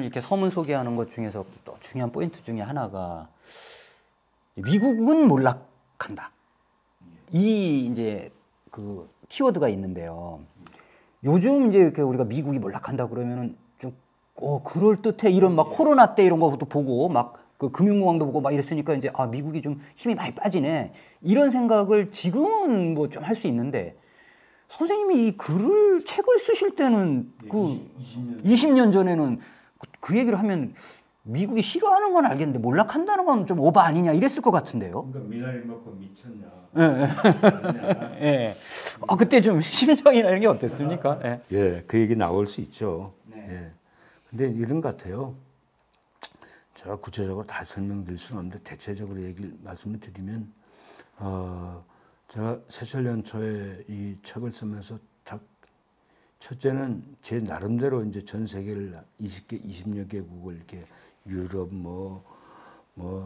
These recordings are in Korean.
이렇게 서문 소개하는 것 중에서 또 중요한 포인트 중에 하나가 미국은 몰락한다. 이 이제 그 키워드가 있는데요. 요즘 이제 이렇게 우리가 미국이 몰락한다 그러면은 좀 그럴 듯해 이런 막 코로나 때 이런 것도 보고 막 그 금융공황도 보고 막 이랬으니까 이제 아 미국이 좀 힘이 많이 빠지네 이런 생각을 지금은 뭐 좀 할 수 있는데 선생님이 이 책을 쓰실 때는 그 20년 전에는 그 얘기를 하면 미국이 싫어하는 건 알겠는데 몰락한다는 건 좀 오바 아니냐 이랬을 것 같은데요. 그러니까 미나리 먹고 미쳤냐. 예. 예. 그때 좀 심정이나 이런 게 어땠습니까? 예. 예, 그 얘기 나올 수 있죠. 네. 예. 근데 이런 것 같아요. 제가 구체적으로 다 설명드릴 수는 없는데 대체적으로 말씀을 드리면 제가 새철년 초에 이 책을 쓰면서 첫째는 제 나름대로 이제 전 세계를 20여 개국을 이렇게 유럽 뭐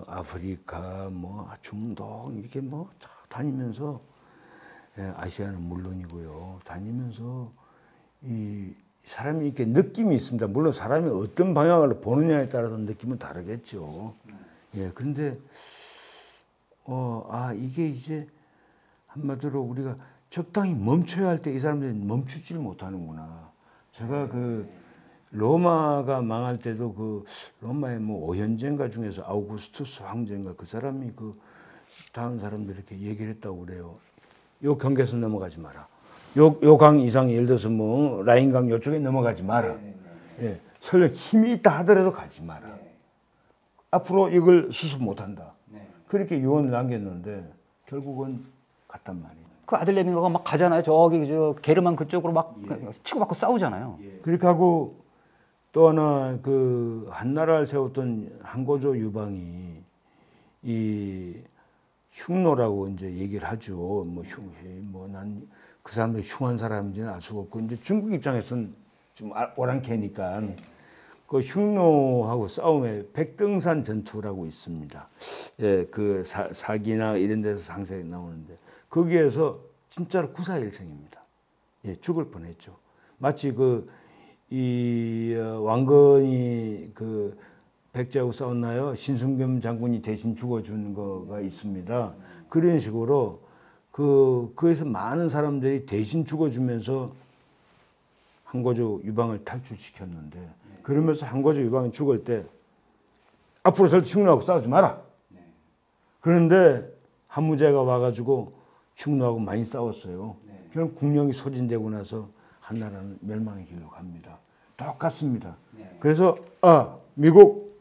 아프리카 뭐 중동 이렇게 뭐 다니면서 아시아는 물론이고요. 다니면서 이 사람이 이렇게 느낌이 있습니다. 물론 사람이 어떤 방향으로 보느냐에 따라서 느낌은 다르겠죠. 예, 그런데 이게 이제 한마디로 우리가 적당히 멈춰야 할 때 이 사람들이 멈추지를 못하는구나. 제가 그 로마가 망할 때도 그 로마의 뭐 오현제인가 중에서 아우구스투스 황제인가 그 사람이 그 다른 사람들 이렇게 얘기를 했다고 그래요. 요 경계선 넘어가지 마라. 요 강 이상 예를 들어서 뭐 라인강 요쪽에 넘어가지 마라. 예, 설령 힘이 있다 하더라도 가지 마라. 앞으로 이걸 수습 못한다. 그렇게 유언을 남겼는데 결국은 갔단 말이에요. 그 아들 레밍어가 막 가잖아요. 저기 저 게르만 그쪽으로 막 치고받고 싸우잖아요. 그렇게 하고 또 하나 그 한나라를 세웠던 항고조 유방이 이 흉노라고 이제 얘기를 하죠. 난 그 사람들이 흉한 사람인지는 알 수가 없고 이제 중국 입장에서는 좀 오랑캐니까 그 흉노하고 싸움에 백등산 전투라고 있습니다. 예, 그 사기나 이런 데서 상세히 나오는데 거기에서 진짜로 구사일생입니다. 예, 죽을 뻔했죠. 마치 이 왕건이 그 백제하고 싸웠나요? 신승겸 장군이 대신 죽어주는 거가 있습니다. 그런 식으로 그에서 많은 사람들이 대신 죽어주면서 항고조 유방을 탈출시켰는데 그러면서 항고조 유방이 죽을 때 앞으로 절대 흉노하고 싸우지 마라. 그런데 한무제가 와가지고 흉노하고 많이 싸웠어요. 결국 국력이 소진되고 나서 한나라는 멸망의 길로 갑니다. 똑같습니다. 그래서 미국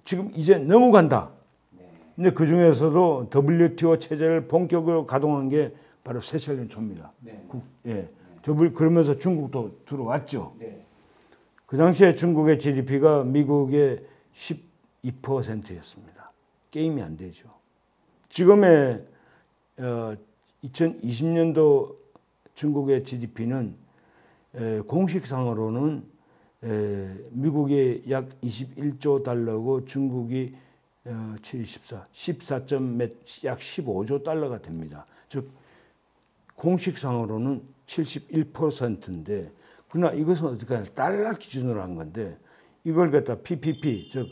지금 이제 넘어간다. 근데 그 중에서도 WTO 체제를 본격으로 가동한 게 바로 새철년 초입니다. 그러면서 중국도 들어왔죠. 그 당시에 중국의 GDP가 미국의 12%였습니다. 게임이 안 되죠. 지금의 2020년도 중국의 GDP는 공식상으로는 미국이 약 21조 달러고 중국이 14약 15조 달러가 됩니다. 즉 공식상으로는 71%인데 그러나 이것은 어떻게 하냐 달러 기준으로 한 건데 이걸 갖다 PPP 즉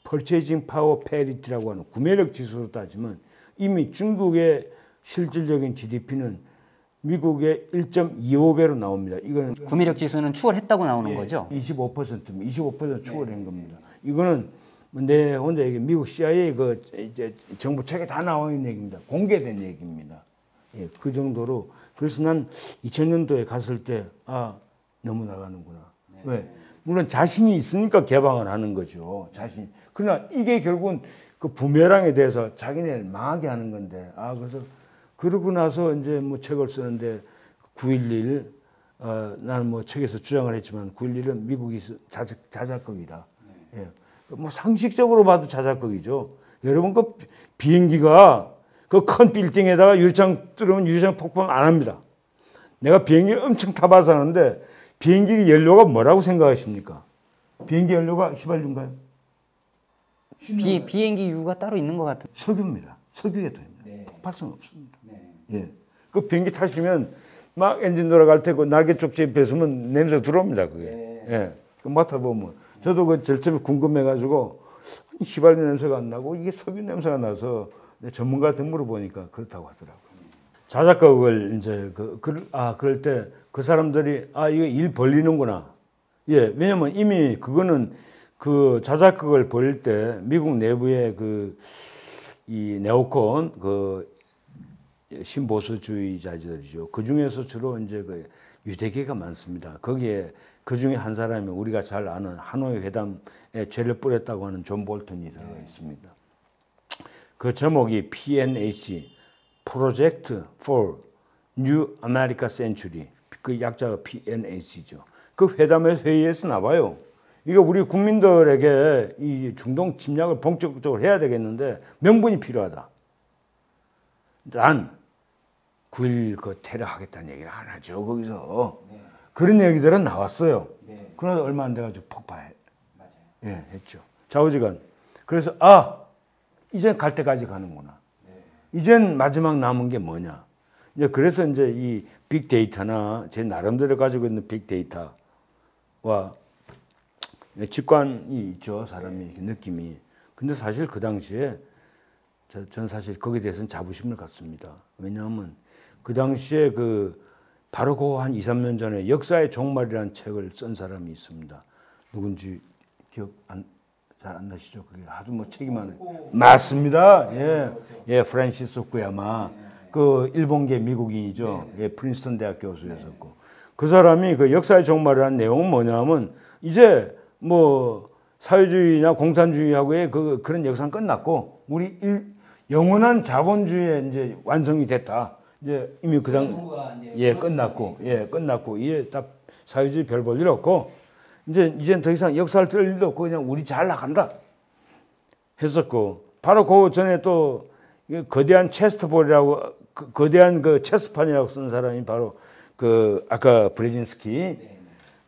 Purchasing Power Parity라고 하는 구매력 지수로 따지면 이미 중국의 실질적인 GDP는 미국의 1.25배로 나옵니다. 이거는 구매력 지수는 추월했다고 나오는 거죠? 25% 추월한 겁니다. 이거는 내 혼자 얘기 미국 CIA 그 이제 정부 책에 다 나와 있는 얘기입니다. 공개된 얘기입니다. 예, 그 정도로 그래서 난 2000년도에 갔을 때 너무 나가는구나. 왜? 물론 자신이 있으니까 개방을 하는 거죠. 그러나 이게 결국은 그 부메랑에 대해서 자기네를 망하게 하는 건데 그래서 그러고 나서 이제 뭐 책을 쓰는데 9.11 나는 뭐 책에서 주장을 했지만 9.11은 미국이 자작극이다. 예. 뭐 상식적으로 봐도 자작극이죠. 여러분 그 비행기가 그 큰 빌딩에다가 유리창 뚫으면 유리창 폭발 안 합니다. 내가 비행기 엄청 타봐서 하는데 비행기 연료가 뭐라고 생각하십니까? 비행기 연료가 휘발유인가요? 비행기 유가 따로 있는 것 같은. 석유입니다. 석유가 됩니다. 폭발성 없습니다. 예. 그 비행기 타시면 막 엔진 돌아갈 때 그 날개 쪽지에 뱉으면 냄새 들어옵니다. 그게. 예. 그 맡아보면 저도 그 절차이 궁금해가지고 휘발유 냄새가 안 나고 이게 석유 냄새가 나서 전문가한테 물어보니까 그렇다고 하더라고요. 자작극을 이제 그럴 때 그 사람들이 이거 일 벌리는구나. 예, 왜냐면 이미 그거는 그 자작극을 벌일 때 미국 내부의 이 네오콘 신보수주의자들이죠. 그 중에서 주로 이제 그 유대계가 많습니다. 거기에 그 중에 한 사람이 우리가 잘 아는 하노이 회담에 죄를 뿌렸다고 하는 존 볼턴이 들어가 있습니다. 그 제목이 PNAC, Project for New America Century. 그 약자가 PNAC죠. 그 회의에서 나와요. 이게 우리 국민들에게 이 중동 침략을 본격적으로 해야 되겠는데 명분이 필요하다. 난 9.1 그 테러 하겠다는 얘기를 안 하죠. 거기서. 네. 그런 얘기들은 나왔어요. 네. 그러나 얼마 안 돼가지고 폭파해. 맞아요. 예, 했죠. 좌우지간. 그래서 이제 갈 때까지 가는구나. 네. 이젠 마지막 남은 게 뭐냐. 이제 그래서 이제 이 빅데이터나 제 나름대로 가지고 있는 빅데이터와 직관이 있죠. 사람이 느낌이. 근데 사실 그 당시에 전 사실 거기에 대해서는 자부심을 갖습니다. 왜냐하면 그 당시에 바로 그 한 2, 3년 전에 역사의 종말이라는 책을 쓴 사람이 있습니다. 누군지 기억 잘 안 나시죠? 그게 아주 뭐 책이 많아요. 맞습니다. 예, 예, 프란시스 후쿠야마. 그 일본계 미국인이죠. 예, 프린스턴 대학 교수였었고. 그 사람이 그 역사의 종말이라는 내용은 뭐냐면 이제 뭐 사회주의나 공산주의하고의 그런 역사는 끝났고 우리 영원한 자본주의의 이제 완성이 됐다. 이제 이미 끝났고 이제 다 사회주의 별 볼 일 없고 이제 더 이상 역사를 들을 일도 없고 그냥 우리 잘 나간다 했었고 바로 그 전에 또 거대한 체스트볼이라고 거대한 그 체스판이라고 쓴 사람이 바로 아까 브레진스키.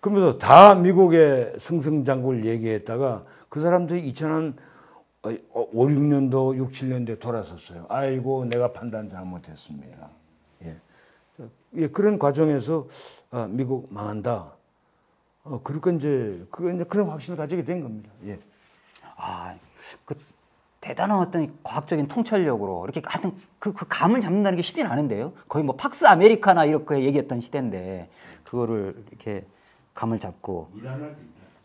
그러면서 다 미국의 승승장구를 얘기했다가 그 사람들이 2005, 6년도, 6, 7년도에 돌아섰어요. 아이고 내가 판단 잘못했습니다. 예, 그런 과정에서 미국 망한다. 그러니까 이제 그런 확신을 가지게 된 겁니다. 예. 대단한 어떤 과학적인 통찰력으로 이렇게 하여튼 그 감을 잡는다는 게 쉽지는 않은데요. 거의 뭐 팍스 아메리카나 이렇게 얘기했던 시대인데 그거를 이렇게 감을 잡고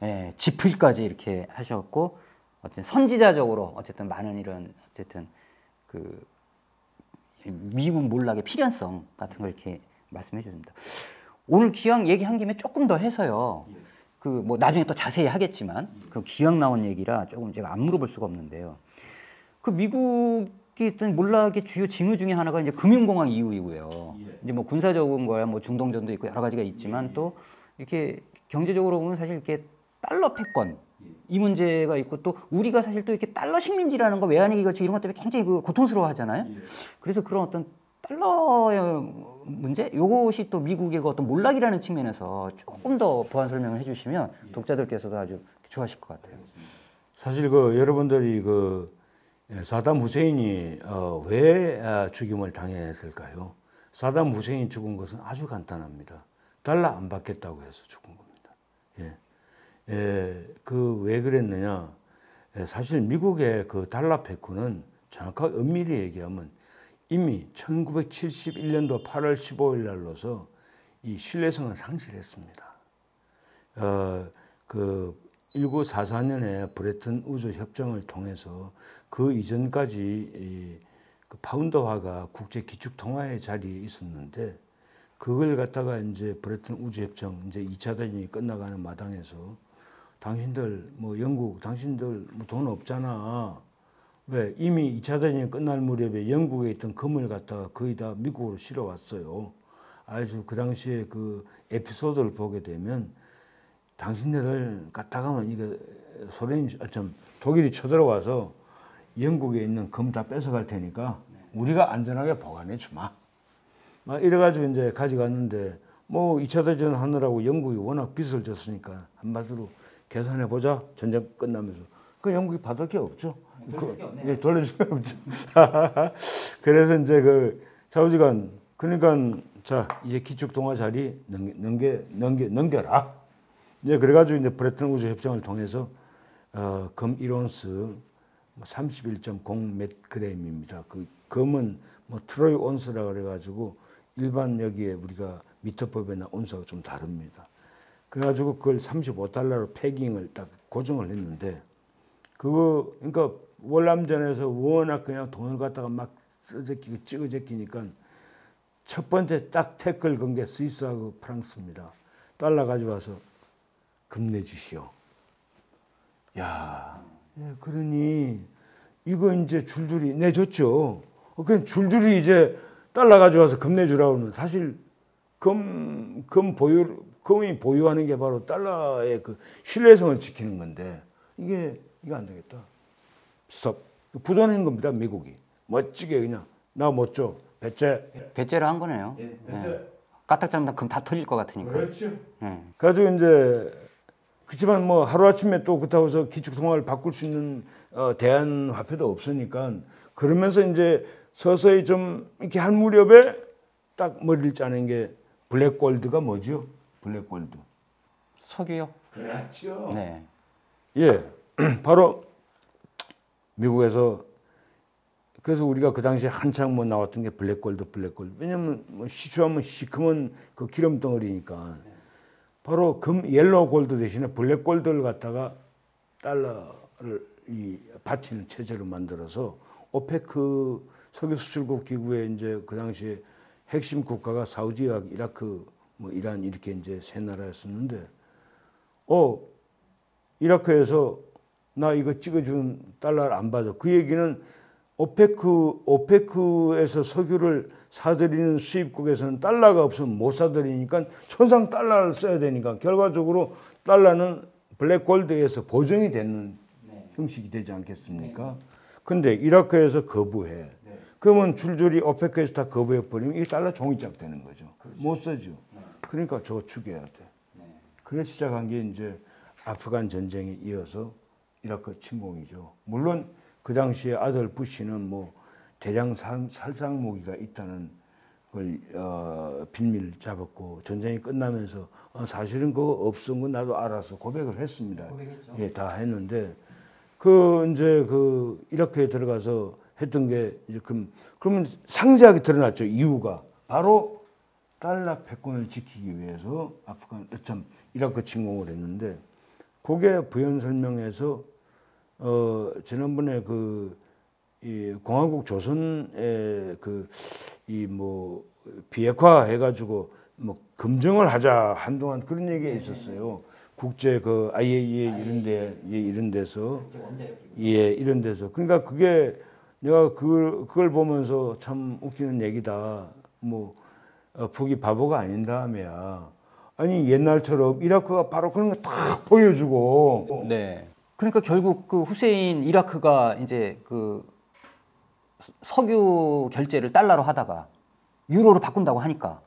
예, 지필까지 이렇게 하셨고 어쨌든 선지자적으로 어쨌든 많은 이런 어쨌든 미국 몰락의 필연성 같은 걸 이렇게 말씀해 주십니다. 오늘 기왕 얘기한 김에 조금 더 해서요. 뭐 나중에 또 자세히 하겠지만 그 기왕 나온 얘기라 조금 제가 안 물어볼 수가 없는데요. 그 미국이 있던 몰락의 주요 징후 중에 하나가 이제 금융공황 이후이고요. 이제 뭐 군사적인 거야, 뭐 중동전도 있고 여러 가지가 있지만 또 이렇게 경제적으로 보면 사실 이렇게 달러 패권 이 문제가 있고 또 우리가 사실 또 이렇게 달러 식민지라는 거 외환위기 걸쳐 이런 것 때문에 굉장히 고통스러워하잖아요. 그래서 그런 어떤 달러의 문제, 요것이 또 미국의 어떤 몰락이라는 측면에서 조금 더 보완 설명을 해주시면 독자들께서도 아주 좋아하실 것 같아요. 사실 여러분들이 사담 후세인이 왜 죽임을 당했을까요? 사담 후세인이 죽은 것은 아주 간단합니다. 달러 안 받겠다고 해서 죽은 겁니다. 왜 그랬느냐? 사실 미국의 그 달러 패권은 정확하게 엄밀히 얘기하면 이미 1971년도 8월 15일 날로서 이 신뢰성을 상실했습니다. 1944년에 브레튼 우즈 협정을 통해서 그 이전까지 그 파운드화가 국제 기축 통화의 자리에 있었는데 그걸 갖다가 이제 브레튼 우즈 협정 이제 2차 대전이 끝나가는 마당에서 당신들 뭐 영국 당신들 뭐 돈 없잖아. 왜 이미 2차 대전이 끝날 무렵에 영국에 있던 금을 갖다가 거의 다 미국으로 실어왔어요. 아주 그 당시에 그 에피소드를 보게 되면 당신들을 갖다가면 이거 독일이 쳐들어와서 영국에 있는 금 다 뺏어갈 테니까 우리가 안전하게 보관해 주마. 막 이래가지고 이제 가져갔는데 뭐 2차 대전 하느라고 영국이 워낙 빚을 졌으니까 한마디로 계산해 보자. 전쟁 끝나면서 그 영국이 받을 게 없죠. 돌려줄 게 없죠. 그래서 이제 좌우지간 그러니까 자 이제 기축통화 자리 넘겨라. 이제 그래가지고 이제 브레튼 우즈 협정을 통해서 금 1온스 31.0 몇 그램입니다. 그 금은 뭐 트로이 온스라 그래가지고 일반 여기에 우리가 미터법이나 온스하고 좀 다릅니다. 그래가지고 그걸 35달러로 패깅을 딱 고정을 했는데 그거 그러니까 월남전에서 워낙 그냥 돈을 갖다가 막 써제끼고 찍어제끼니까 첫 번째 딱 태클 건 게 스위스하고 프랑스입니다. 달러 가져와서 금 내주시오. 야, 그러니 이거 이제 줄줄이 내줬죠. 그냥 줄줄이 이제 달러 가져와서 금 내주라고 하면 사실 금이 보유하는 게 바로 달러의 그 신뢰성을 지키는 건데 이거 안 되겠다. 스톱. 부존한 겁니다, 미국이. 멋지게 그냥 나 못 줘. 배째를 한 거네요. 예, 배째. 까딱 잡으면 금 다 털릴 것 같으니까. 그렇죠. 가지고 이제 그렇지만 뭐 하루아침에 또 그렇다고 해서 기축통화를 바꿀 수 있는 대안 화폐도 없으니까 그러면서 이제 서서히 좀 이렇게 한 무렵에 딱 머리를 짜는 게 블랙골드가 뭐죠? 블랙골드. 석유요? 그렇죠. 네. 예. 바로 미국에서 그래서 우리가 그 당시에 한창 뭐 나왔던 게 블랙골드. 왜냐면 뭐 시추하면 시커먼 그 기름 덩어리니까. 바로 옐로우 골드 대신에 블랙골드를 갖다가 달러를 받치는 체제로 만들어서 오페크 석유 수출국 기구에 이제 그 당시에 핵심 국가가 사우디와 이라크, 뭐 이란 이렇게 이제 세 나라였었는데, 이라크에서 나 이거 찍어준 달러를 안 받아. 그 얘기는 오페크에서 석유를 사들이는 수입국에서는 달러가 없으면 못 사들이니까 천상 달러를 써야 되니까 결과적으로 달러는 블랙골드에서 보정이 되는 형식이 되지 않겠습니까? 근데 이라크에서 거부해. 그러면 줄줄이 오페크에서 다 거부해버리면 이 달러 종이짝 되는 거죠. 그렇죠. 못 쓰죠. 그러니까 저축해야 돼. 그래서 시작한 게 이제 아프간 전쟁에 이어서 이라크 침공이죠. 물론 그 당시에 아들 부시는 뭐 대량 살상 무기가 있다는 걸 빌미를 잡았고 전쟁이 끝나면서 사실은 그거 없은 건 나도 알아서 고백을 했습니다. 고백했죠. 예, 다 했는데 이제 이라크에 들어가서 했던 게 이제 그러면 상세하게 드러났죠. 이유가 바로 달러 패권을 지키기 위해서 이라크 침공을 했는데 그게 부연 설명해서 지난번에 이 공화국 조선의 비핵화 해가지고 뭐 검증을 하자 한동안 그런 얘기가 있었어요. 국제 IAEA 이런 데서 이런 데서 그러니까 그게 내가 그걸 보면서 참 웃기는 얘기다. 뭐 북이 바보가 아닌다며야. 아니 옛날처럼 이라크가 바로 그런 거 딱 보여주고. 네. 그러니까 결국 그 후세인 이라크가 이제 그 석유 결제를 달러로 하다가 유로로 바꾼다고 하니까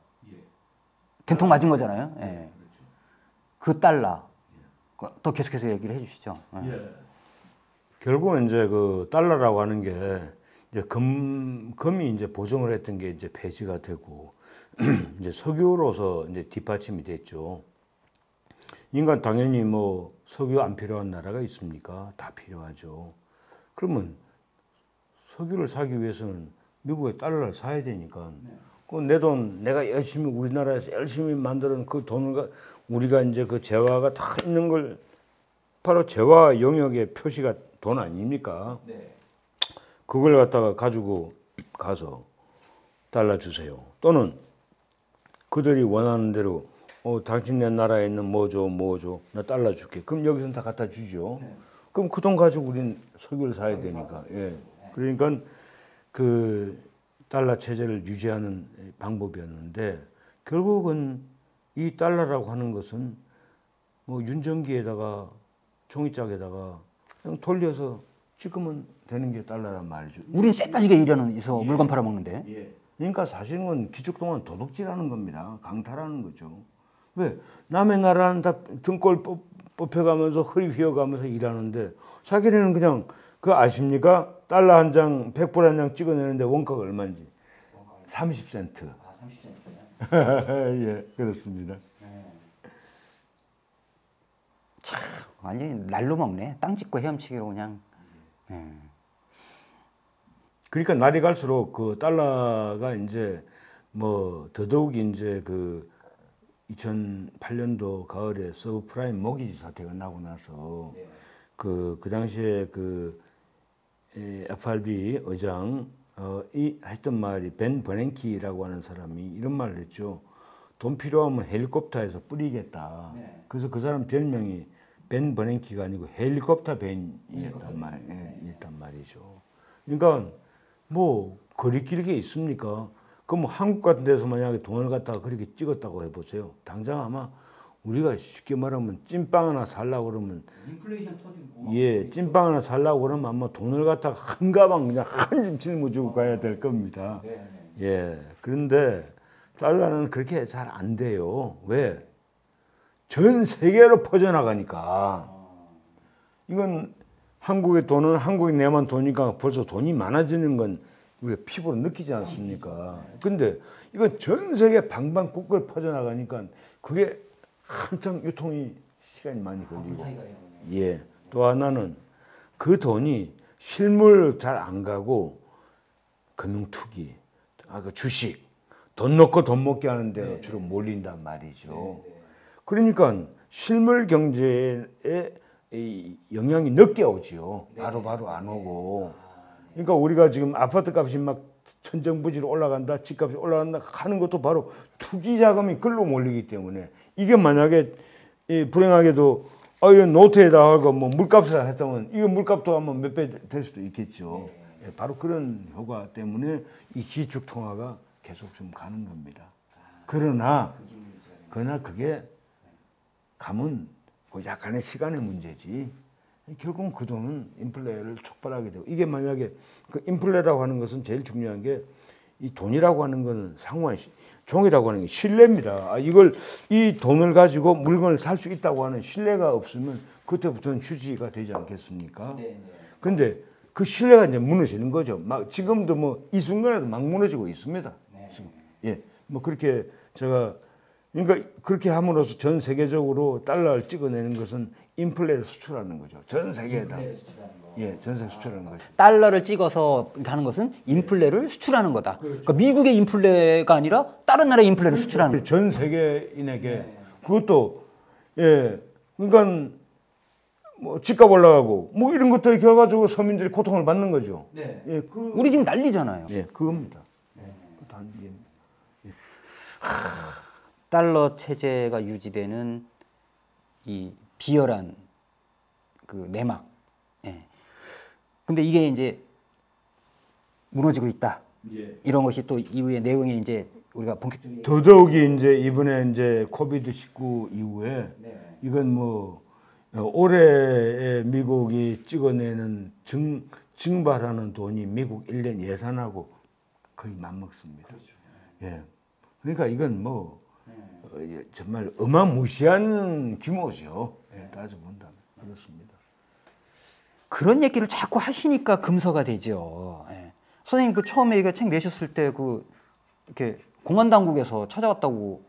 된통 맞은 거잖아요. 예. 그 달러 또 계속해서 얘기를 해주시죠. 예. 결국은 이제 그 달러라고 하는 게 이제 금이 이제 보정을 했던 게 이제 폐지가 되고 이제 석유로서 이제 뒷받침이 됐죠. 인간 당연히 뭐 석유 안 필요한 나라가 있습니까? 다 필요하죠. 그러면 석유를 사기 위해서는 미국의 달러를 사야 되니까 그 내 돈 내가 열심히 우리나라에서 열심히 만드는 그 돈을 우리가 이제 그 재화가 다 있는 걸 바로 재화 영역의 표시가 돈 아닙니까? 네. 그걸 갖다가 가지고 가서 달러 주세요. 또는 그들이 원하는 대로 당신네 나라에 있는 뭐 줘. 나 달러 줄게. 그럼 여기서는 다 갖다 주죠. 네. 그럼 그 돈 가지고 우린 석유를 사야 되니까. 예. 그러니까 그 달러 체제를 유지하는 방법이었는데 결국은 이 달러라고 하는 것은 뭐 윤전기에다가 종이짝에다가 그냥 돌려서 찍으면 되는 게 달러란 말이죠. 우린 쎄까지게 일하면서 물건 팔아먹는데. 예. 그러니까 사실은 기축통화는 도둑질하는 겁니다. 강탈하는 거죠. 왜? 남의 나라는 다 등골 뽑혀가면서 허리 휘어가면서 일하는데 자기네는 그냥 그거 아십니까? 달러 한 장, 100불 한 장 찍어내는데 원가가 얼마인지? 30센트. 아, 30센트요? 예, 그렇습니다. 완전히 날로 먹네. 땅 짚고 헤엄치기로 그냥. 그러니까 날이 갈수록 그 달러가 이제 뭐 더더욱이 이제 그 2008년도 가을에 서브프라임 모기지 사태가 나고 나서 그 당시에 그 FRB 의장 이 했던 말이 벤 버냉키라고 하는 사람이 이런 말을 했죠. 돈 필요하면 헬리콥터에서 뿌리겠다. 그래서 그 사람 별명이 벤 버냉키가 아니고 헬리콥터 벤이었단 말이죠. 그러니까 뭐 거리끼리 게 있습니까? 그럼 뭐 한국 같은 데서 만약에 돈을 갖다가 그렇게 찍었다고 해보세요. 당장 아마 우리가 쉽게 말하면 찐빵 하나 살라고 그러면 인플레이션 터지고 찐빵 하나 살라고 그러면 아마 돈을 갖다가 한 가방 그냥 한 짐 짊어지고 가야 될 겁니다. 그런데 달러는 그렇게 잘 안 돼요. 왜? 전 세계로 퍼져나가니까. 이건 한국의 돈은 한국이 내만 돈이니까 벌써 돈이 많아지는 건 우리가 피부로 느끼지 않습니까? 근데 이건 전 세계 방방곡곡 퍼져나가니까 그게 한참 유통이 시간이 많이 걸리고. 또 하나는 그 돈이 실물 잘 안 가고 금융투기, 그 주식, 돈 넣고 돈 먹게 하는 데로 주로 몰린단 말이죠. 그러니까 실물 경제에 영향이 늦게 오지요. 바로 안 오고. 그러니까 우리가 지금 아파트 값이 막 천정부지로 올라간다, 집값이 올라간다 하는 것도 바로 투기 자금이 글로 몰리기 때문에 이게 만약에 불행하게도 이건 노트에다 하고 뭐 물값을 했다면 이거 물값도 한번 몇 배 될 수도 있겠죠. 바로 그런 효과 때문에 이 기축 통화가 계속 좀 가는 겁니다. 그러나 그게 가면 약간의 시간의 문제지. 결국은 그 돈은 인플레를 촉발하게 되고 이게 만약에 그 인플레라고 하는 것은 제일 중요한 게 이 돈이라고 하는 것은 상호한 종이라고 하는 게 신뢰입니다. 이 돈을 가지고 물건을 살 수 있다고 하는 신뢰가 없으면 그때부터는 휴지가 되지 않겠습니까? 근데 그 신뢰가 이제 무너지는 거죠. 지금도 뭐 이 순간에도 막 무너지고 있습니다. 뭐 그렇게 제가 그러니까 그렇게 함으로써 전 세계적으로 달러를 찍어내는 것은 인플레를 수출하는 거죠. 전 세계에다. 전 세계 수출하는 거죠. 달러를 찍어서 하는 것은 인플레를 수출하는 거다. 그러니까 미국의 인플레가 아니라 다른 나라의 인플레를 수출하는 거죠. 전 세계인에게 그것도 그러니까 뭐 집값 올라가고 뭐 이런 것들 결과적으로 서민들이 고통을 받는 거죠. 우리 지금 난리잖아요. 그겁니다. 달러 체제가 유지되는 이 비열한 그 내막. 근데 이게 이제 무너지고 있다. 이런 것이 또 이후에 내용이 이제 우리가 본격적으로 더더욱이 이제 이번에 이제 코비드-19 이후에 이건 뭐 올해 미국이 찍어내는 증발하는 돈이 미국 1년 예산하고 거의 맞먹습니다. 그러니까 이건 뭐 정말 어마무시한 규모죠. 따져본다면 그렇습니다. 그런 얘기를 자꾸 하시니까 금서가 되죠. 선생님 그 처음에 이거 책 내셨을 때 그 이렇게 공안 당국에서 찾아왔다고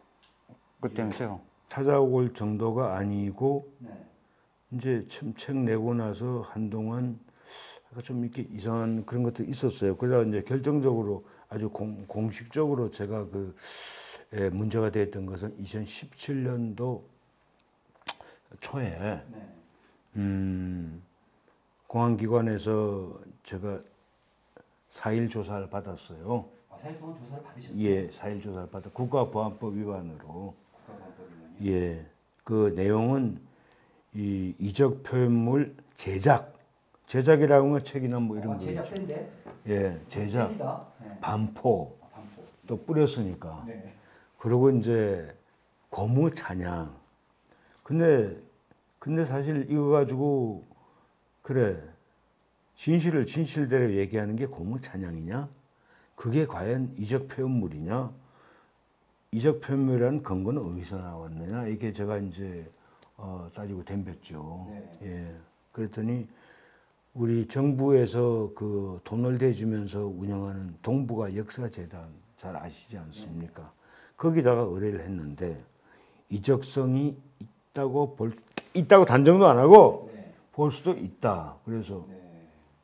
그랬다면서요? 찾아올 정도가 아니고 이제 책 내고 나서 한동안 좀 이렇게 이상한 그런 것도 있었어요. 그러다 이제 결정적으로 아주 공식적으로 제가 문제가 됐던 것은 2017년도 초에 공안기관에서 제가 4일 조사를 받았어요. 4일 동안 조사를 받으셨어요? 4일 조사를 받아 국가보안법 위반으로. 그 내용은 이 이적 표현물 제작이라는 건 책이나 뭐 이런 거. 제작 센데? 제작. 반포. 또 뿌렸으니까. 그리고 이제 고무 찬양. 근데 사실 이거 가지고 그래 진실을 진실대로 얘기하는 게 고무 찬양이냐? 그게 과연 이적 표현물이냐? 이적 표현물이라는 근거는 어디서 나왔느냐? 이게 제가 이제 따지고 덤볐죠. 그랬더니 우리 정부에서 그 돈을 대주면서 운영하는 동북아 역사재단 잘 아시지 않습니까? 거기다가 의뢰를 했는데 이적성이 있다고 볼 있다고 단정도 안 하고 네. 볼 수도 있다. 그래서 네.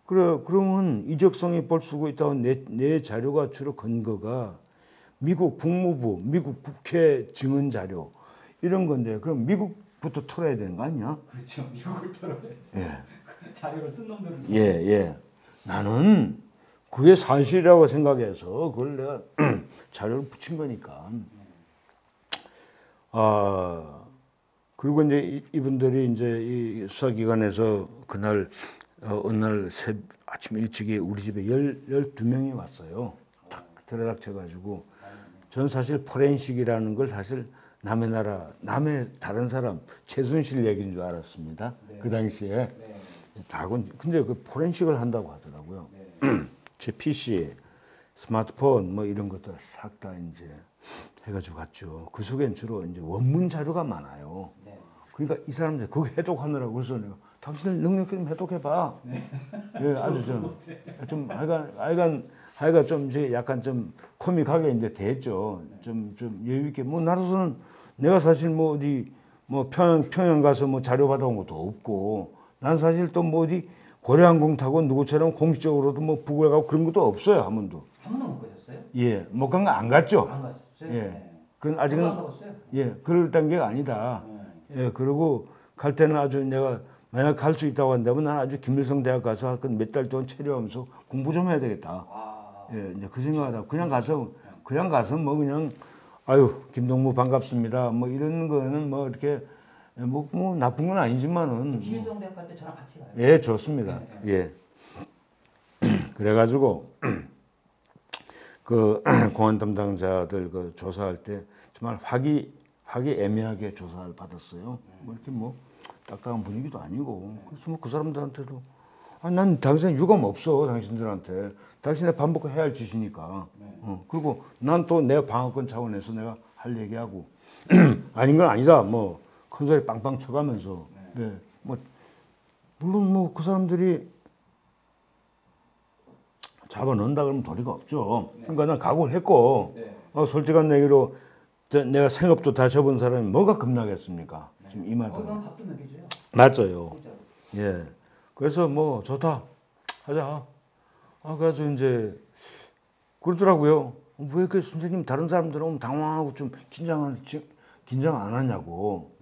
그러면 이적성이 볼 수가 있다고 내 자료가 주로 근거가 미국 국무부, 미국 국회 증언 자료 이런 건데 그럼 미국부터 털어야 되는 거 아니야? 그렇죠. 미국을 털어야죠. 예. 자료를 쓴 놈들은. 예. 나는 그게 사실이라고 생각해서 그걸 내가 자료를 붙인 거니까. 그리고 이제 이분들이 이제 이 수사기관에서 그날 어느 날 아침 일찍이 우리 집에 12명이 왔어요. 탁 들어닥쳐가지고 전 사실 포렌식이라는 걸 사실 남의 나라, 남의 다른 사람 최순실 얘기인 줄 알았습니다. 네. 그 당시에. 네. 근데 그 포렌식을 한다고 하더라고요. 네. 제 PC, 스마트폰 뭐 이런 것들 싹 다 이제 해가지고 갔죠. 그 속엔 주로 이제 원문 자료가 많아요. 네. 그러니까 이 사람들 그거 해독하느라고 그래서 내가 당신들 능력 좀 해독해봐. 네. 예, 아주 좀 하여간 좀 이제 약간 좀 코믹하게 이제 됐죠. 좀 여유 있게 뭐 나로서는 내가 사실 뭐 어디 뭐 평양 가서 뭐 자료 받아온 것도 없고 난 사실 또 뭐 어디 고려항공 타고 누구처럼 공식적으로도 뭐 북을 가고 그런 것도 없어요. 한 번도. 한 번도 못 가셨어요? 예, 못 간 거 안 갔죠. 안 갔어요? 예. 네. 그건 아직은 안 가봤어요? 예, 그럴 단계가 아니다. 네. 예, 그리고 갈 때는 아주 내가 만약 갈 수 있다고 한다면 난 아주 김일성 대학 가서 몇 달 동안 체류하면서 공부 좀 해야 되겠다. 예, 이제 그 생각하다 그냥 가서 뭐 그냥 아유 김동무 반갑습니다. 뭐 이런 거는 뭐 이렇게 뭐 나쁜 건 아니지만은 김일성 대학 갈 때 저랑 같이 가요. 예, 좋습니다. 예. 그래가지고 그 공안 담당자들 그 조사할 때 정말 화기애애하게 조사를 받았어요. 뭐 이렇게 뭐 딱딱한 분위기도 아니고 그래서 뭐 그 사람들한테도 난 당신 유감 없어 당신들한테 당신의 반복해야 할 짓이니까. 그리고 난 또 내 방어권 차원에서 내가 할 얘기하고 아닌 건 아니다. 뭐 큰 소리 빵빵 쳐가면서 네. 뭐 물론 뭐 그 사람들이 잡아넣는다 그러면 도리가 없죠. 그러니까 난 각오를 했고 솔직한 얘기로 내가 생업도 다 접은 사람이 뭐가 겁나겠습니까? 지금 이 말도. 그럼 밥도 먹여줘요. 맞아요. 예. 그래서 뭐 좋다 하자. 그래가지고 이제 그러더라고요. 왜 그 선생님 다른 사람들은 오면 당황하고 좀 긴장 안 하냐고.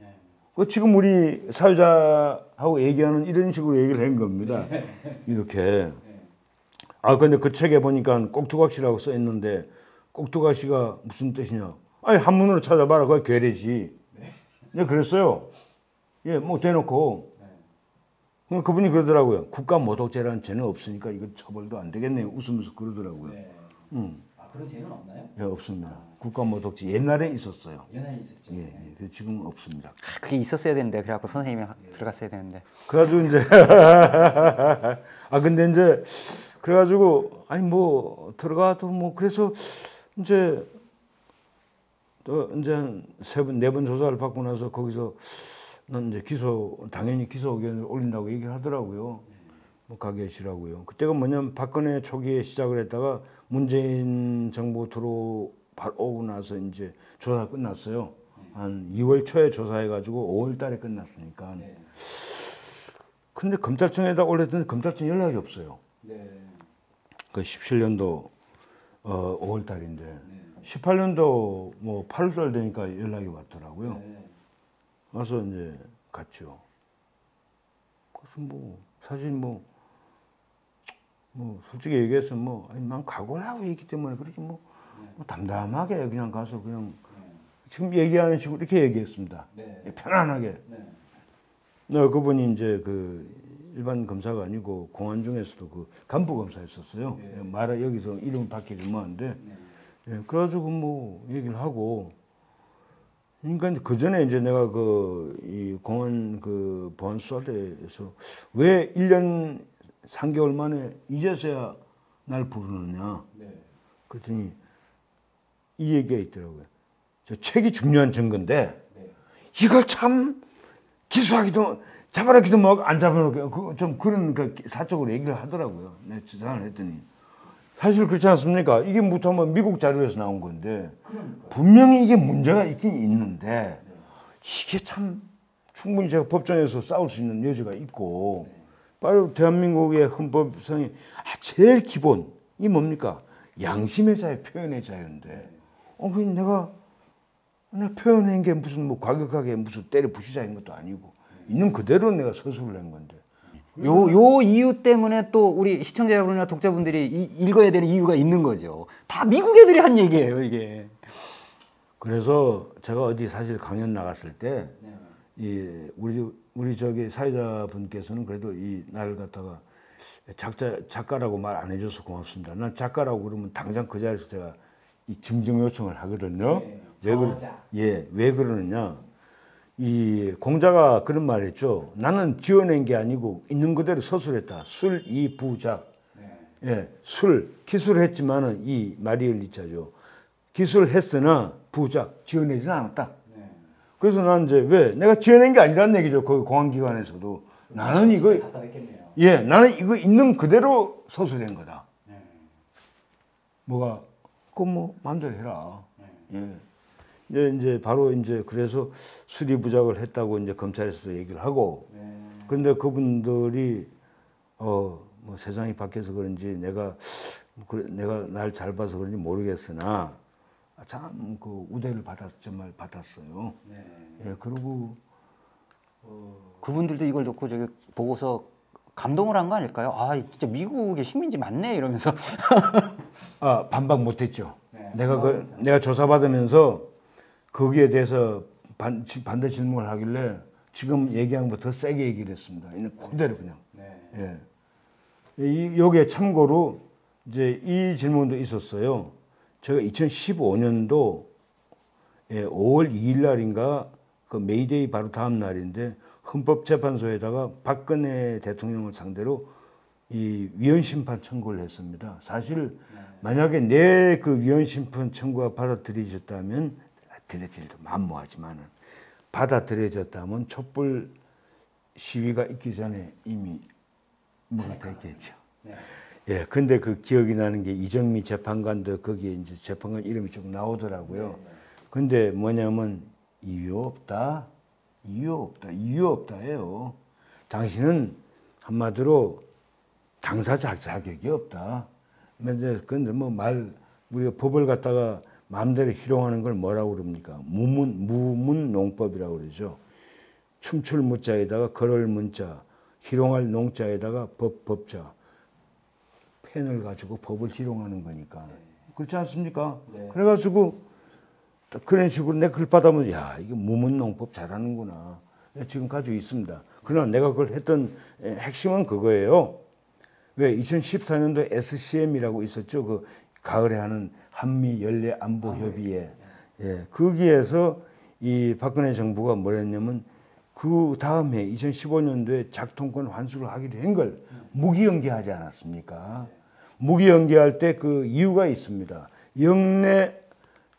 지금 우리 사회자하고 얘기하는 이런 식으로 얘기를 한 겁니다. 이렇게. 근데 그 책에 보니까 꼭두각시라고 써 있는데 꼭두각시가 무슨 뜻이냐? 아니 한문으로 찾아봐라. 그게 괴뢰지. 네, 그랬어요. 예, 뭐 대놓고. 그분이 그러더라고요. 국가모독죄라는 죄는 없으니까 이거 처벌도 안 되겠네요. 웃으면서 그러더라고요. 그런 죄는 없나요? 예, 없습니다. 국가모독죄 옛날에 있었어요. 옛날에 있었죠. 예, 지금은 없습니다. 그게 있었어야 되는데 그래갖고 선생님이 들어갔어야 되는데. 그래가지고 이제 근데 이제 그래가지고 아니 뭐 들어가도 뭐 그래서 이제 또 이제 한 3번 4번 조사를 받고 나서 거기서 난 이제 당연히 기소 의견을 올린다고 얘기를 하더라고요. 뭐 가 계시라고요. 그때가 뭐냐면 박근혜 초기에 시작을 했다가 문재인 정부 들어오고 나서 이제 조사가 끝났어요. 한 2월 초에 조사해가지고 5월 달에 끝났으니까. 근데 검찰청에다 올렸더니 검찰청 연락이 없어요. 그 17년도 5월 달인데 18년도 뭐 8월 달 되니까 연락이 왔더라고요. 와서 이제 갔죠. 그래서 뭐 사실 뭐 솔직히 얘기해서 난 각오를 하고 있기 때문에 그렇게 뭐 담담하게 그냥 가서 그냥 지금 얘기하는 식으로 이렇게 얘기했습니다. 편안하게. 그분이 이제 그 일반 검사가 아니고 공안 중에서도 그 간부 검사였었어요. 여기서 이름 밝히기 뭐한데 그래가지고 뭐 얘기를 하고 그러니까 그 전에 이제 내가 이 공안 그 보안 수사대에서 왜 1년 3개월 만에 이제서야 날 부르느냐. 그랬더니 이 얘기가 있더라고요. 저 책이 중요한 증거인데 이걸 참 기소하기도 잡아놓기도 뭐 안 잡아놓기도 좀 그런 그 사적으로 얘기를 하더라고요. 내가 전화를 했더니 사실 그렇지 않습니까? 이게 못하면 미국 자료에서 나온 건데 분명히 이게 문제가 있긴 있는데 이게 참 충분히 제가 법정에서 싸울 수 있는 여지가 있고 바로 대한민국의 헌법상의 제일 기본이 뭡니까? 양심의 자유, 표현의 자유인데 그 내가 표현한 게 무슨 뭐 과격하게 무슨 때려 부시자인 것도 아니고 있는 그대로 내가 서술을 한 건데 요 이유 때문에 또 우리 시청자 여러분이나 독자분들이 읽어야 되는 이유가 있는 거죠. 다 미국 애들이 한 얘기예요, 이게. 그래서 제가 어디 사실 강연 나갔을 때 우리 저기 사회자분께서는 그래도 이 나를 갖다가 작가라고 말 안 해줘서 고맙습니다. 난 작가라고 그러면 당장 그 자리에서 제가 이 증정 요청을 하거든요. 왜 그러느냐? 이 공자가 그런 말했죠. 나는 지어낸 게 아니고 있는 그대로 서술했다. 술, 이, 부작. 술, 기술했지만은 이 말이을 이자죠. 기술했으나 부작, 지어내지는 않았다. 그래서 난 이제 왜 내가 지어낸 게 아니라는 얘기죠. 거기 공안기관에서도 나는 이거 나는 이거 있는 그대로 서술한 거다. 뭐가 뭐 마음대로 해라. 이제 바로 이제 그래서 수리부작을 했다고 이제 검찰에서도 얘기를 하고 그런데 그분들이 뭐 세상이 바뀌어서 그런지 내가 날 잘 봐서 그런지 모르겠으나 참 그 우대를 정말 받았어요. 그리고 그분들도 이걸 듣고 저기 보고서 감동을 한 거 아닐까요? 아, 진짜 미국에 식민지 많네 이러면서. 반박 못했죠. 내가 조사받으면서 거기에 대해서 반대 질문을 하길래 지금 얘기한 것보다 더 세게 얘기를 했습니다. 그대로 그냥. 여기에 참고로 이제 이 질문도 있었어요. 제가 2015년도 5월 2일 날인가 그 메이데이 바로 다음 날인데 헌법재판소에다가 박근혜 대통령을 상대로 이 위헌심판 청구를 했습니다. 사실 만약에 내 그 위헌심판 청구가 받아들여졌다면 드레질도 만무하지만은 받아들여졌다면 촛불 시위가 있기 전에 이미 뭐가 됐겠죠. 근데 그 기억이 나는 게 이정미 재판관도 거기에 이제 재판관 이름이 쭉 나오더라고요. 근데 뭐냐면 이유 없다 해요. 당신은 한마디로 당사 자격이 없다. 근데 우리가 법을 갖다가 마음대로 희롱하는 걸 뭐라고 그럽니까? 무문농법이라고 그러죠. 춤출 무자에다가 걸을 문자, 희롱할 농자에다가 법자. 펜을 가지고 법을 희롱하는 거니까. 그렇지 않습니까? 그래가지고 그런 식으로 내 글 받아보면 이게 무문농법 잘하는구나. 지금 가지고 있습니다. 그러나 내가 그걸 했던 핵심은 그거예요. 왜 2014년도에 SCM이라고 있었죠. 그 가을에 하는 한미 연례 안보 협의회. 거기에서 이 박근혜 정부가 뭐랬냐면 그 다음에 2015년도에 작통권 환수를 하기로 한 걸 무기연기하지 않았습니까? 무기연기할 때 그 이유가 있습니다. 영내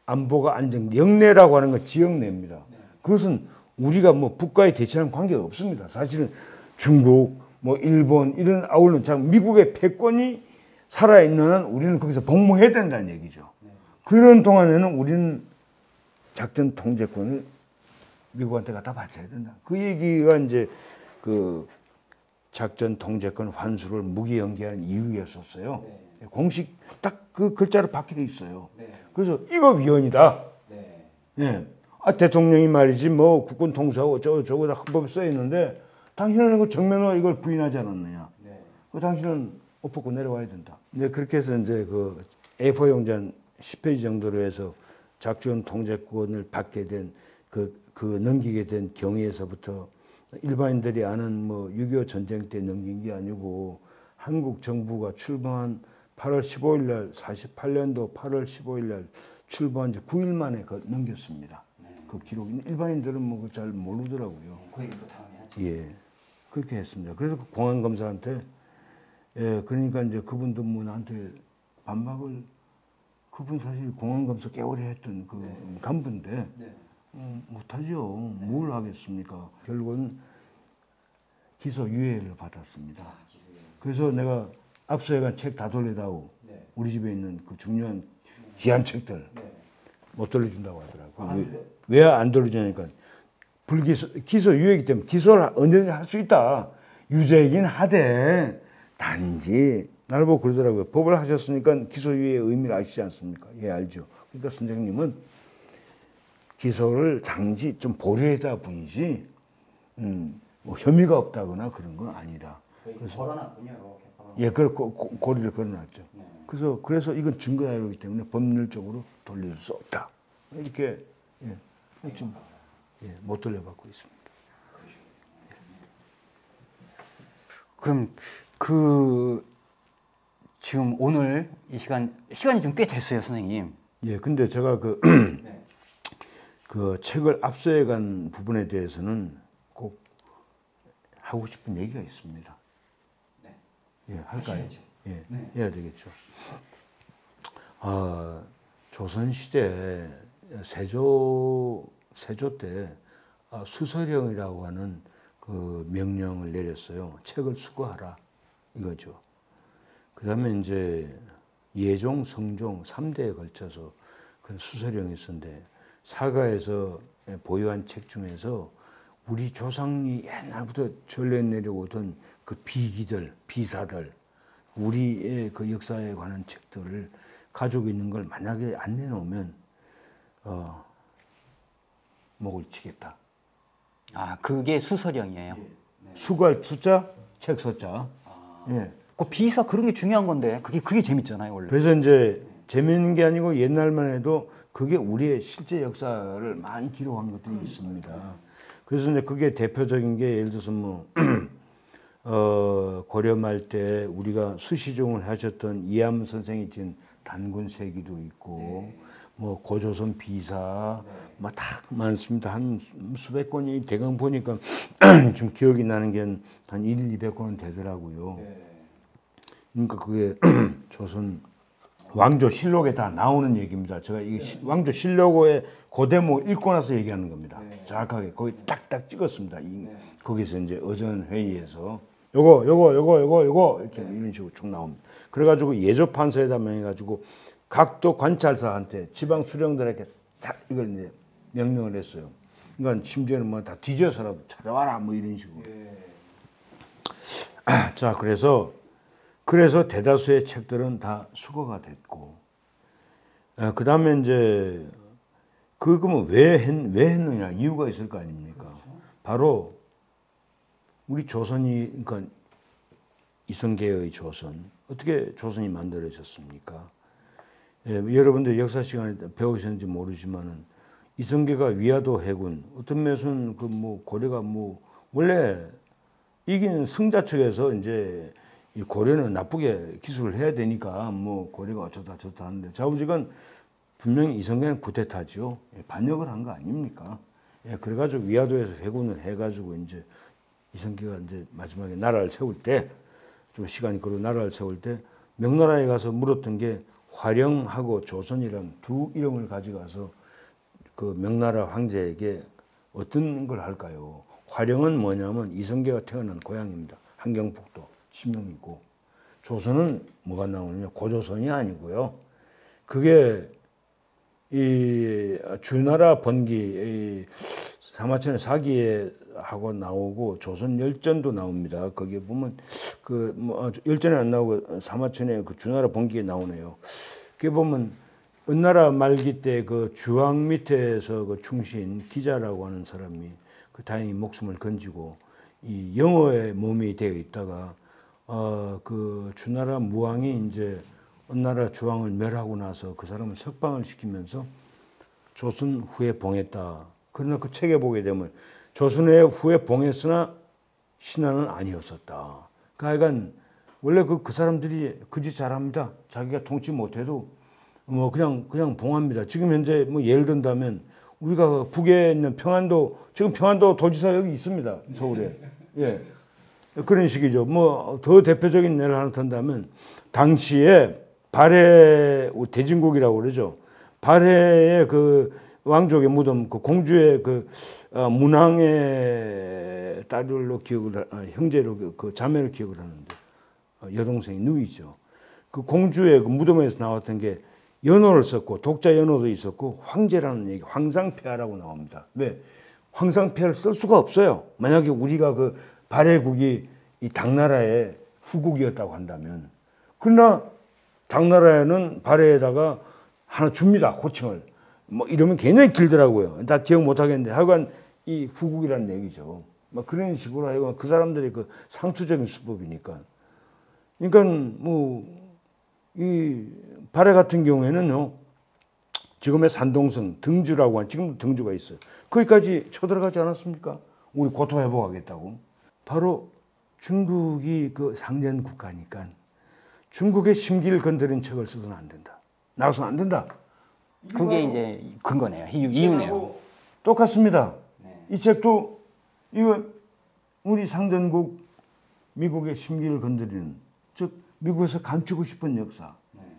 안보가 영내라고 하는 건 지역내입니다. 그것은 우리가 뭐 북과의 대치하는 관계가 없습니다. 사실은 중국, 일본 이런 아울러 미국의 패권이 살아있는 한 우리는 거기서 복무해야 된다는 얘기죠. 그런 동안에는 우리는 작전 통제권을 미국한테 갖다 바쳐야 된다. 그 얘기가 이제 그 작전 통제권 환수를 무기연기한 이유였었어요. 공식 딱 그 글자로 박혀 있어요. 그래서 이거 위헌이다. 대통령이 말이지 국군 통수하고 저거 다 헌법에 써 있는데 당신은 이거 정면으로 이걸 부인하지 않았느냐. 당신은 옷 벗고 내려와야 된다. 그렇게 해서 이제 그 A4 용지 10페이지 정도로 해서 작전 통제권을 받게 된 그 넘기게 된 경위에서부터 일반인들이 아는 6.25 전쟁 때 넘긴 게 아니고 한국 정부가 출범한 8월 15일 날 48년도 8월 15일 날 출범한 지 9일 만에 넘겼습니다. 그 기록이 일반인들은 잘 모르더라고요. 그 얘기도 다음에 하죠. 그렇게 했습니다. 그래서 공안 검사한테 그러니까 이제 그분도 나한테 반박을 그분 사실 공안 검사 꽤 오래 했던 그 간부인데 못하죠. 뭘 하겠습니까? 결국은 기소 유예를 받았습니다. 그래서 내가 압수해간 책 다 돌려다오. 우리 집에 있는 그 중요한 귀한 책들 못 돌려준다고 하더라고요. 왜 안 돌려주냐니까 기소유예이기 때문에 기소를 언제든지 할 수 있다. 유죄이긴 하되 단지 나를 보고 그러더라고요. 법을 하셨으니까 기소유예의 의미를 아시지 않습니까? 예, 알죠. 그러니까 선생님은 기소를 단지 좀 보류했다 뿐이지 뭐 혐의가 없다거나 그런 건 아니다. 걸어놨군요. 이렇게 예, 그 고리를 걸어놨죠. 네. 그래서 이건 증거자료이기 때문에 법률적으로 돌릴 수 없다. 이렇게 좀 못 돌려받고 있습니다. 그럼 지금 오늘 이 시간이 좀 꽤 됐어요, 선생님. 예, 근데 제가 그 책을 압수해 간 부분에 대해서는 꼭 하고 싶은 얘기가 있습니다. 네. 예, 할까요? 예, 네. 해야 되겠죠. 조선시대 세조 때 수서령이라고 하는 그 명령을 내렸어요. 책을 수거하라 이거죠. 그다음에 이제 예종, 성종 3대에 걸쳐서 그 수서령이 있었는데 사가에서 보유한 책 중에서 우리 조상이 옛날부터 전래 내려오던 그 비기들, 비사들, 우리의 그 역사에 관한 책들을 가지고 있는 걸 만약에 안 내놓으면 목을 치겠다. 그게 수서령이에요. 예. 수갈 수자, 책 서자. 예. 그 비사 그런 게 중요한 건데 그게 재밌잖아요, 원래. 그래서 이제 재밌는 게 아니고 옛날만 해도 그게 우리의 실제 역사를 많이 기록한 것들이 있습니다. 그래서 이제 그게 대표적인 게 예를 들어서 뭐 고려 말 때 우리가 수시종을 하셨던 이암 선생이 지은 단군세기도 있고 뭐 고조선 비사 뭐 다 많습니다. 한 수백 권이 대강 보니까 좀 기억이 나는 게 한 200권은 되더라고요. 그러니까 그게 조선 왕조실록에 다 나오는 얘기입니다. 제가 이 왕조실록의 그 대목 읽고 나서 얘기하는 겁니다. 정확하게 거기 딱딱 찍었습니다. 거기서 이제 어전 회의에서 요거 이렇게 이런 식으로 쭉 나옵니다. 그래가지고 예조판서에다 명해가지고 각도 관찰사한테 지방 수령들에게 싹 이걸 이제 명령을 했어요. 그러니까 심지어는 뭐 다 뒤져서라도 찾아와라 뭐 이런 식으로. 자, 그래서 대다수의 책들은 다 수거가 됐고, 그 다음에 이제 그러면 왜 했느냐 이유가 있을 거 아닙니까? 그렇죠. 바로 우리 조선이 그러니까 이성계의 조선 어떻게 조선이 만들어졌습니까? 여러분들 역사 시간에 배우셨는지 모르지만은 이성계가 위화도 해군 어떤 면에서는 그 뭐 고려가 뭐 원래 이기는 승자 측에서 이제 이 고려는 나쁘게 기술을 해야 되니까 뭐 고려가 어쩌다 하는데 좌우지간 분명히 이성계는 쿠데타죠. 반역을 한 거 아닙니까? 그래가지고 위화도에서 해군을 해가지고 이제 이성계가 이제 마지막에 나라를 세울 때 좀 시간이 걸어 나라를 세울 때 명나라에 가서 물었던 게 화령하고 조선이라는 두 이름을 가져가서 그 명나라 황제에게 어떤 걸 할까요? 화령은 뭐냐면 이성계가 태어난 고향입니다. 함경북도 지명이고 조선은 뭐가 나오느냐 고조선이 아니고요. 그게 이 주나라 번기 사마천의 사기에 하고 나오고 조선 열전도 나옵니다. 거기에 보면 그 뭐 열전에 안 나오고 사마천의 그 주나라 번기에 나오네요. 그게 보면 은나라 말기 때 그 주왕 밑에서 그 충신 기자라고 하는 사람이 그 다행히 목숨을 건지고 이 영어의 몸이 되어 있다가 그 주나라 무왕이 이제 은나라 주왕을 멸하고 나서 그 사람을 석방을 시키면서 조선 후에 봉했다. 그러나 그 책에 보게 되면 조선의 후에 봉했으나 신하는 아니었었다. 그러니까 원래 그 사람들이 그 짓 잘합니다. 자기가 통치 못해도 뭐 그냥 봉합니다. 지금 현재 뭐 예를 든다면 우리가 북에 있는 평안도 지금 평안도 도지사 여기 있습니다. 서울에. 예. 그런 식이죠. 뭐 더 대표적인 예를 하나 든다면 당시에 발해 대진국이라고 그러죠. 발해의 그 왕족의 무덤, 그 공주의 그 문왕의 딸로 기억을 형제로 그 자매로 기억을 하는데 여동생이 누이죠. 그 공주의 그 무덤에서 나왔던 게 연호를 썼고 독자 연호도 있었고 황제라는 얘기, 황상폐하라고 나옵니다. 왜? 황상폐를 쓸 수가 없어요. 만약에 우리가 그 발해국이 이 당나라의 후국이었다고 한다면, 그러나 당나라에는 발해에다가 하나 줍니다. 호칭을. 뭐 이러면 굉장히 길더라고요. 다 기억 못 하겠는데 하여간 이 후국이라는 얘기죠. 막 그런 식으로 하여간 그 사람들의 그 상투적인 수법이니까. 그러니까 뭐 이 발해 같은 경우에는요. 지금의 산동성 등주라고 한 지금도 등주가 있어요. 거기까지 쳐들어가지 않았습니까? 우리 고토 회복하겠다고. 바로 중국이 그 상전 국가니까 중국의 심기를 건드린 책을 써서는 안 된다. 나와서는 안 된다. 그게 이제 근거네요. 이유네요. 똑같습니다. 이 책도 이거 우리 상전국 미국의 심기를 건드리는, 즉 미국에서 감추고 싶은 역사를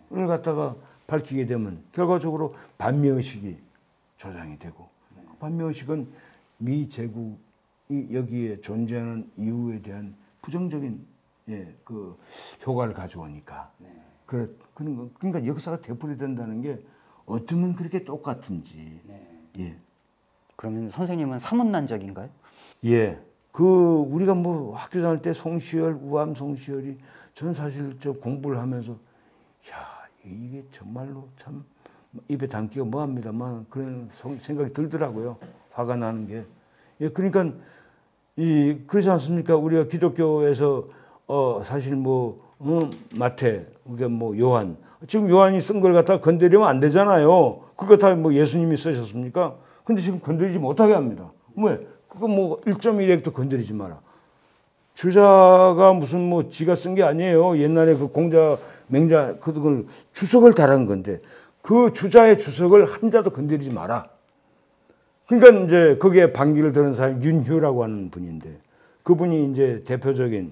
갖다가 밝히게 되면 결과적으로 반미의식이 조장이 되고, 반미의식은 미 제국이 여기에 존재하는 이유에 대한 부정적인 그 효과를 가져오니까. 그러니까 역사가 되풀이된다는 게 어쩌면 그렇게 똑같은지. 예. 그러면 선생님은 사문난적인가요? 예. 그 우리가 뭐 학교 다닐 때 송시열, 우암 송시열이 저는 사실 저 공부를 하면서 야, 이게 정말로 참 입에 담기가 뭐합니다만 그런 생각이 들더라고요. 화가 나는 게. 예, 그러니까 그렇지 않습니까? 우리가 기독교에서 사실 뭐 마태, 우리가 뭐 요한, 지금 요한이 쓴 걸 갖다 건드리면 안 되잖아요. 그거 다 뭐 예수님이 쓰셨습니까? 근데 지금 건드리지 못하게 합니다. 왜? 그거 뭐 1.1핵도 건드리지 마라. 주자가 무슨 뭐 지가 쓴 게 아니에요. 옛날에 그 공자, 맹자 그걸 주석을 달한 건데 그 주자의 주석을 한자도 건드리지 마라. 그러니까 이제 거기에 반기를 드는 사람이 윤휴라고 하는 분인데 그분이 이제 대표적인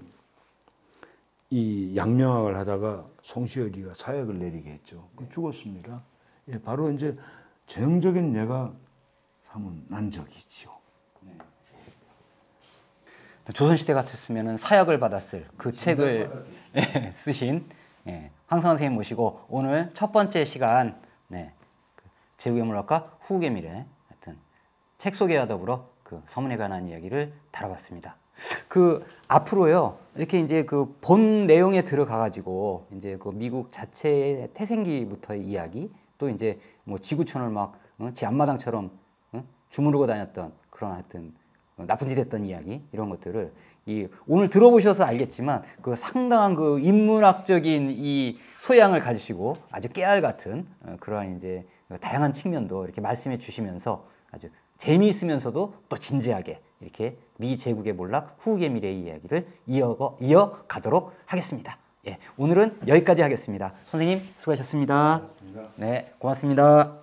이 양명학을 하다가 송시열이가 사약을 내리게 했죠. 죽었습니다. 예, 바로 이제 전형적인 내가 사문난적이지요. 조선시대 같았으면 사약을 받았을 그 책을 쓰신 황성원 선생님 모시고 오늘 첫 번째 시간 제국의 물학과 후국의 미래 하여튼 책 소개와 더불어 그 서문에 관한 이야기를 다뤄봤습니다. 그 앞으로요 이렇게 이제 그 본 내용에 들어가 가지고 이제 그 미국 자체의 태생기부터의 이야기 또 이제 뭐 지구촌을 막 지 앞마당처럼 주무르고 다녔던 그런 하여튼 나쁜 짓 했던 이야기 이런 것들을 오늘 들어보셔서 알겠지만 그 상당한 그 인문학적인 이 소양을 가지시고 아주 깨알 같은 그러한 이제 다양한 측면도 이렇게 말씀해 주시면서 아주 재미있으면서도 또 진지하게 이렇게 미 제국의 몰락 후국의 미래의 이야기를 이어가도록 하겠습니다. 예, 오늘은 여기까지 하겠습니다. 선생님 수고하셨습니다. 네, 고맙습니다.